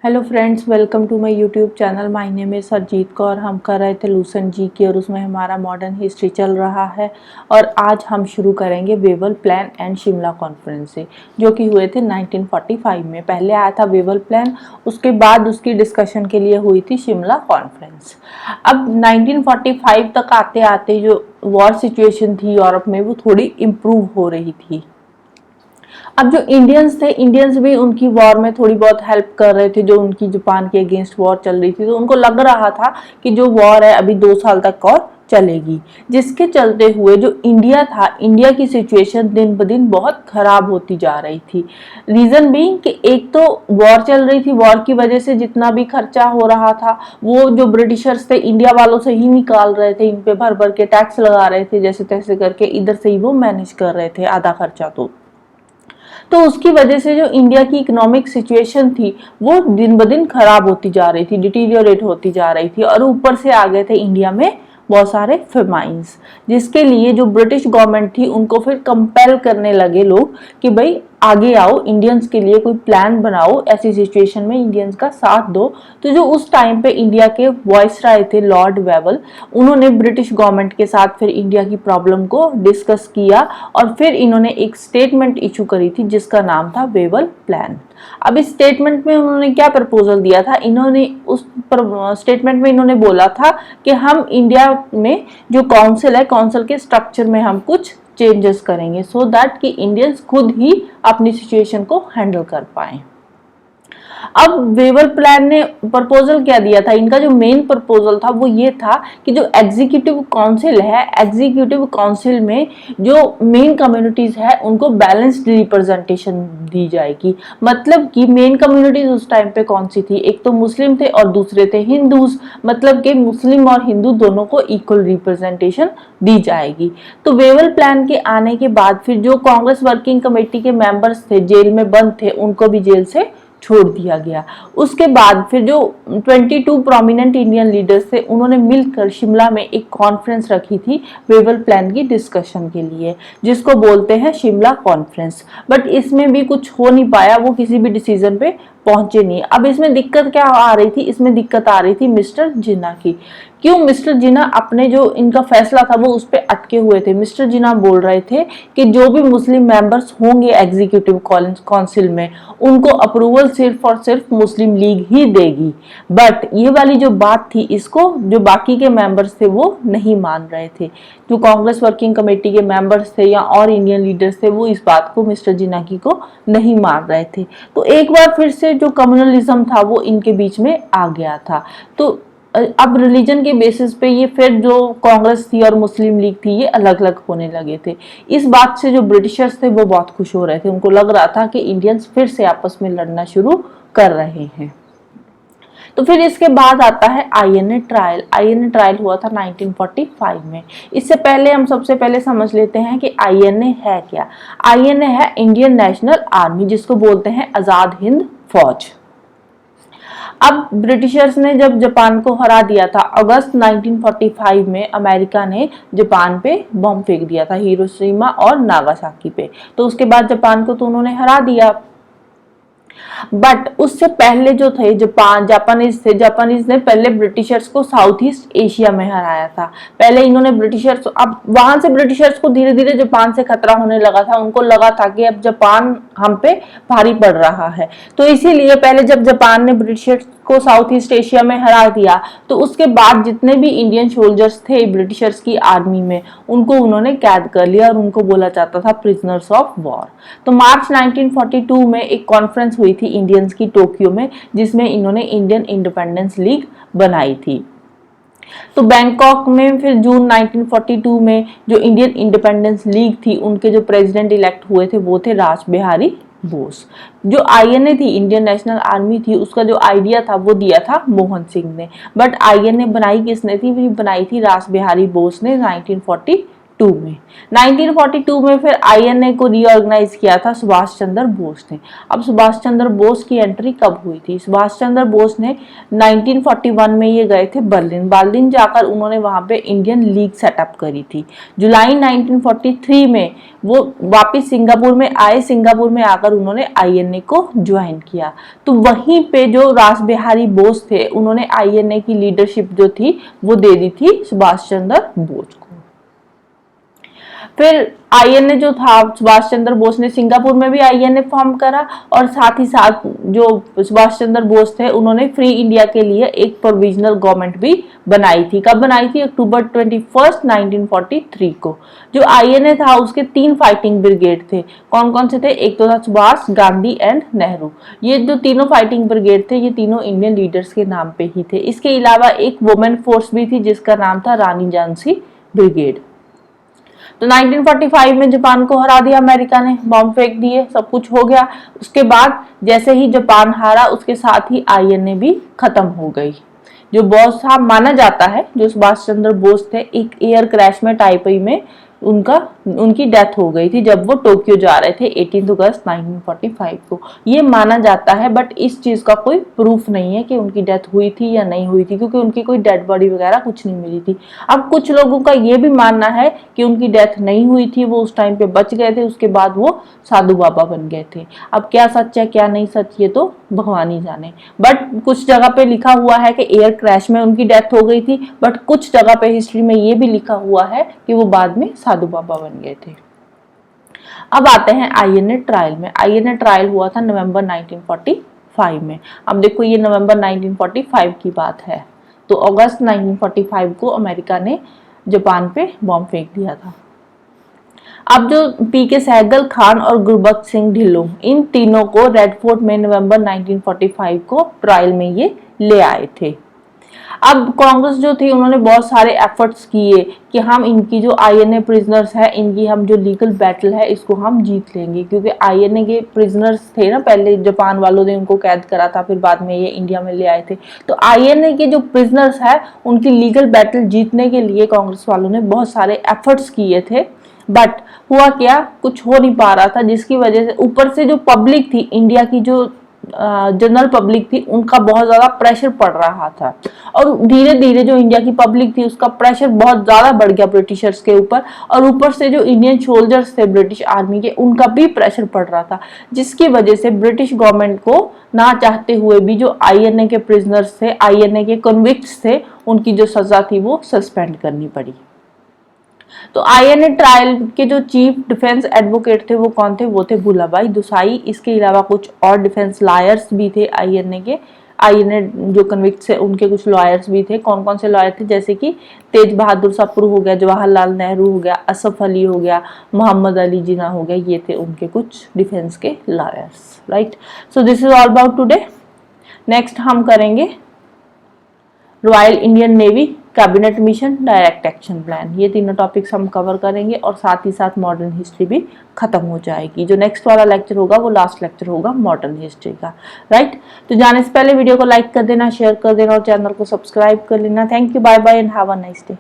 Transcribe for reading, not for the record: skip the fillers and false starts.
Hello friends, welcome to my YouTube channel. My name is Sarjeet Kaur. हम कर रहे थे लूसेंट जी की और उसमें हमारा मॉडर्न हिस्ट्री चल रहा है। और आज हम शुरू करेंगे Wavell plan and Shimla conference से, जो कि हुए थे 1945 में। पहले आया था वेवल प्लान, उसके बाद उसकी डिस्कशन के लिए हुई थी शिमला कॉन्फ्रेंस। अब 1945 तक आते आते जो वॉर सिचुएशन थी यूरोप में, वो थोड़ी इम्प्रूव हो रही थी। अब जो इंडियंस थे, इंडियंस भी उनकी वॉर में थोड़ी बहुत हेल्प कर रहे थे। जो उनकी जापान के अगेंस्ट वॉर चल रही थी, तो उनको लग रहा था कि जो वॉर है अभी 2 साल तक और चलेगी, जिसके चलते हुए जो इंडिया था, इंडिया की सिचुएशन दिन ब दिन बहुत खराब होती जा रही थी। रीजन भी कि एक तो वॉर चल रही थी, वॉर की वजह से जितना भी खर्चा हो रहा था वो जो ब्रिटिशर्स थे इंडिया वालों से ही निकाल रहे थे, इन पे भर भर के टैक्स लगा रहे थे, जैसे तैसे करके इधर से ही वो मैनेज कर रहे थे आधा खर्चा। तो उसकी वजह से जो इंडिया की इकोनॉमिक सिचुएशन थी वो दिन ब दिन खराब होती जा रही थी, डिटीरियोरेट होती जा रही थी। और ऊपर से आ गए थे इंडिया में बहुत सारे फेमाइंस, जिसके लिए जो ब्रिटिश गवर्नमेंट थी उनको फिर कंपेल करने लगे लोग कि भाई आगे आओ, इंडियंस के लिए कोई प्लान बनाओ, ऐसी सिचुएशन में इंडियंस का साथ दो। तो जो उस टाइम पे इंडिया के वाइसराय थे लॉर्ड वेवल, उन्होंने ब्रिटिश गवर्नमेंट के साथ फिर इंडिया की प्रॉब्लम को डिस्कस किया और फिर इन्होंने एक स्टेटमेंट इशू करी थी जिसका नाम था वेवल प्लान। अब इस स्टेटमेंट में उन्होंने क्या प्रपोजल दिया था, इन्होंने उस स्टेटमेंट में इन्होंने बोला था कि हम इंडिया में जो काउंसिल है, काउंसिल के स्ट्रक्चर में हम कुछ चेंजेस करेंगे सो दैट कि इंडियंस खुद ही अपनी सिचुएशन को हैंडल कर पाए। अब वेवर प्लान ने प्रपोजल क्या दिया था, इनका जो मेन प्रपोजल था वो ये था कि जो एग्जीक्यूटिव काउंसिल है, एग्जीक्यूटिव काउंसिल में जो मेन कम्युनिटीज है उनको बैलेंस्ड रिप्रेजेंटेशन दी जाएगी। मतलब कि मेन कम्युनिटीज उस टाइम पे कौन सी थी, एक तो मुस्लिम थे और दूसरे थे हिंदूज। मतलब कि मुस्लिम और हिंदू दोनों को इक्वल रिप्रेजेंटेशन दी जाएगी। तो वेवल प्लान के आने के बाद फिर जो कांग्रेस वर्किंग कमेटी के मेंबर्स थे, जेल में बंद थे, उनको भी जेल से छोड़ दिया गया। उसके बाद फिर जो 22 प्रोमिनेंट इंडियन लीडर्स थे, उन्होंने मिलकर शिमला में एक कॉन्फ्रेंस रखी थी वेवल प्लान की डिस्कशन के लिए, जिसको बोलते हैं शिमला कॉन्फ्रेंस। बट इसमें भी कुछ हो नहीं पाया, वो किसी भी डिसीजन पे पहुंचे नहीं। अब इसमें दिक्कत क्या आ रही थी, इसमें दिक्कत आ रही थी मिस्टर जिन्ना की। क्यों? मिस्टर जिन्ना अपने जो इनका फैसला था वो उस पर अटके हुए थे। मिस्टर जिन्ना बोल रहे थे कि जो भी मुस्लिम मेंबर्स होंगे एग्जीक्यूटिव काउंसिल में, उनको अप्रूवल सिर्फ और सिर्फ मुस्लिम लीग ही देगी। बट ये वाली जो बात थी, इसको जो बाकी के मेंबर्स थे वो नहीं मान रहे थे। जो कांग्रेस वर्किंग कमेटी के मेंबर्स थे या और इंडियन लीडर्स थे, वो इस बात को मिस्टर जिन्ना की को नहीं मान रहे थे। तो एक बार फिर से जो कम्युनलिज्म था वो इनके बीच में आ गया था। तो अब रिलीजन के बेसिस पे ये फिर जो कांग्रेस थी और मुस्लिम लीग थी ये अलग अलग होने लगे थे। इस बात से जो ब्रिटिशर्स थे वो बहुत खुश हो रहे थे, उनको लग रहा था कि इंडियंस फिर से आपस में लड़ना शुरू कर रहे हैं। तो फिर इसके बाद आता है आईएनए ट्रायल। आईएनए ट्रायल हुआ था 1945 में। इससे पहले हम सबसे पहले समझ लेते हैं कि आईएनए है क्या। आईएनए है इंडियन नेशनल आर्मी, जिसको बोलते हैं आजाद हिंद फौज। अब ब्रिटिशर्स ने जब जापान को हरा दिया था अगस्त 1945 में, अमेरिका ने जापान पे बम फेंक दिया था, हिरोशिमा और नागासाकी पे। तो उसके बाद जापान को तो उन्होंने हरा दिया। बट उससे पहले जो थे जापानीज थे, जापानीज ने पहले ब्रिटिशर्स को साउथ ईस्ट एशिया में हराया था। पहले इन्होंने ब्रिटिशर्स, अब वहां से ब्रिटिशर्स को धीरे धीरे जापान से खतरा होने लगा था। उनको लगा था कि अब जापान हम पे भारी पड़ रहा है। तो इसीलिए पहले जब जापान ने ब्रिटिशर्स को साउथ ईस्ट एशिया में हरा दिया, तो उसके बाद जितने भी इंडियन सोल्जर्स थे ब्रिटिशर्स की आर्मी में, उनको उन्होंने कैद कर लिया और उनको बोला जाता था प्रिजनर्स ऑफ वॉर। तो मार्च 1942 में एक कॉन्फ्रेंस हुई थी इंडियंस की टोक्यो में, जिसमें इन्होंने इंडियन इंडिपेंडेंस लीग बनाई थी। तो बैंकॉक में फिर जून 1942 में जो इंडियन इंडिपेंडेंस लीग थी, उनके जो प्रेसिडेंट इलेक्ट हुए थे वो थे रास बिहारी बोस। जो आईएनए थी, इंडियन नेशनल आर्मी थी, उसका जो आइडिया था वो दिया था मोहन सिंह ने। बट आईएनए बनाई किसने थी? बनाई थी रास बिहारी बोस ने 1942 में। 1942 में फिर आईएनए को रीऑर्गेनाइज किया था सुभाष चंद्र बोस ने। अब सुभाष चंद्र बोस की एंट्री कब हुई थी? सुभाष चंद्र बोस ने 1941 में ये गए थे बर्लिन जाकर उन्होंने वहां पे इंडियन लीग सेटअप करी थी। जुलाई 1943 में वो वापस सिंगापुर में आए, सिंगापुर में आकर उन्होंने आईएनए को ज्वाइन किया। तो वहीं पे जो रास बिहारी बोस थे उन्होंने आईएनए की लीडरशिप जो थी वो दे दी थी सुभाष चंद्र बोस को। फिर आईएनए जो था सुभाष चंद्र बोस ने सिंगापुर में भी आईएनए फॉर्म करा और साथ ही साथ जो सुभाष चंद्र बोस थे उन्होंने फ्री इंडिया के लिए एक प्रोविजनल गवर्नमेंट भी बनाई थी। कब बनाई थी? अक्टूबर 21, 1943 को। जो आईएनए था उसके 3 फाइटिंग ब्रिगेड थे। कौन कौन से थे? एक तो था सुभाष, गांधी एंड नेहरू। ये जो तीनों फाइटिंग ब्रिगेड थे ये तीनों इंडियन लीडर्स के नाम पे ही थे। इसके अलावा एक वुमेन फोर्स भी थी जिसका नाम था रानी झांसी ब्रिगेड। तो 1945 में जापान को हरा दिया अमेरिका ने, बॉम्ब फेंक दिए, सब कुछ हो गया। उसके बाद जैसे ही जापान हारा उसके साथ ही आईएनए भी खत्म हो गई। जो बॉस था माना जाता है, जो सुभाष चंद्र बोस थे, एक एयर क्रैश में टाइपी में उनकी डेथ हो गई थी जब वो टोक्यो जा रहे थे 18 अगस्त 1945 को। ये माना जाता है बट इस चीज का कोई प्रूफ नहीं है कि उनकी डेथ हुई थी या नहीं हुई थी, क्योंकि उनकी कोई डेड बॉडी वगैरह कुछ नहीं मिली थी। अब कुछ लोगों का ये भी मानना है कि उनकी डेथ नहीं हुई थी, वो उस टाइम पे बच गए थे, उसके बाद वो साधु बाबा बन गए थे। अब क्या सच है क्या नहीं सच ये तो भगवान ही जाने। बट कुछ जगह पे लिखा हुआ है कि एयर क्रैश में उनकी डेथ हो गई थी, बट कुछ जगह पे हिस्ट्री में ये भी लिखा हुआ है कि वो बाद में साधु बाबा बन गए थे। अब आते हैं आईएनए ट्रायल में। आईएनए ट्रायल हुआ था नवंबर 1945 में। अब देखो ये नवंबर 1945 की बात है, तो अगस्त 1945 को अमेरिका ने जापान पे बॉम्ब फेंक दिया था। अब जो पीके सहगल, खान और गुरबख्श सिंह ढिल्लों, इन तीनों को रेड फोर्ट में नवंबर 1945 को ट्रायल में ये ले आए थे। अब कांग्रेस जो थी उन्होंने बहुत सारे एफर्ट्स किए कि हम इनकी जो आईएनए प्रिजनर्स है इनकी हम जो लीगल बैटल है इसको हम जीत लेंगे, क्योंकि आईएनए के प्रिजनर्स थे ना, पहले जापान वालों ने उनको कैद करा था, फिर बाद में ये इंडिया में ले आए थे। तो आईएनए के जो प्रिजनर्स है उनकी लीगल बैटल जीतने के लिए कांग्रेस वालों ने बहुत सारे एफर्ट्स किए थे। बट हुआ क्या, कुछ हो नहीं पा रहा था, जिसकी वजह से ऊपर से जो पब्लिक थी, इंडिया की जो जनरल पब्लिक थी, उनका बहुत ज्यादा प्रेशर पड़ रहा था और धीरे धीरे जो इंडिया की पब्लिक थी उसका प्रेशर बहुत ज्यादा बढ़ गया ब्रिटिशर्स के ऊपर, और ऊपर से जो इंडियन सोल्जर्स थे ब्रिटिश आर्मी के उनका भी प्रेशर पड़ रहा था, जिसकी वजह से ब्रिटिश गवर्नमेंट को ना चाहते हुए भी जो आईएनए के प्रिजनर्स थे, आईएनए के कन्विक्ट्स थे, उनकी जो सजा थी वो सस्पेंड करनी पड़ी। तो आईएनए ट्रायल के जो चीफ डिफेंस एडवोकेट थे वो कौन थे? वो थे भूलाबाई देसाई। इसके अलावा कुछ और डिफेंस लॉयर्स भी थे आईएनए के। आईएनए जो कन्विक्ट्स है उनके कुछ लॉयर्स भी थे। कौन कौन से लॉयर थे? जैसे कि तेज बहादुर सप्रू हो गया, जवाहरलाल नेहरू हो गया, असफ अली हो गया, मोहम्मद अली जिना हो गया, ये थे उनके कुछ डिफेंस के lawyers. Right, so this is all about today. Next हम करेंगे royal Indian navy cabinet mission, direct action plan. ये तीनों टॉपिक्स हम कवर करेंगे और साथ ही साथ मॉडर्न हिस्ट्री भी खत्म हो जाएगी। जो नेक्स्ट वाला लेक्चर होगा वो लास्ट लेक्चर होगा मॉडर्न हिस्ट्री का। राइट, तो जाने से पहले वीडियो को लाइक कर देना, शेयर कर देना और चैनल को सब्सक्राइब कर लेना। Thank you, bye bye and have a nice day.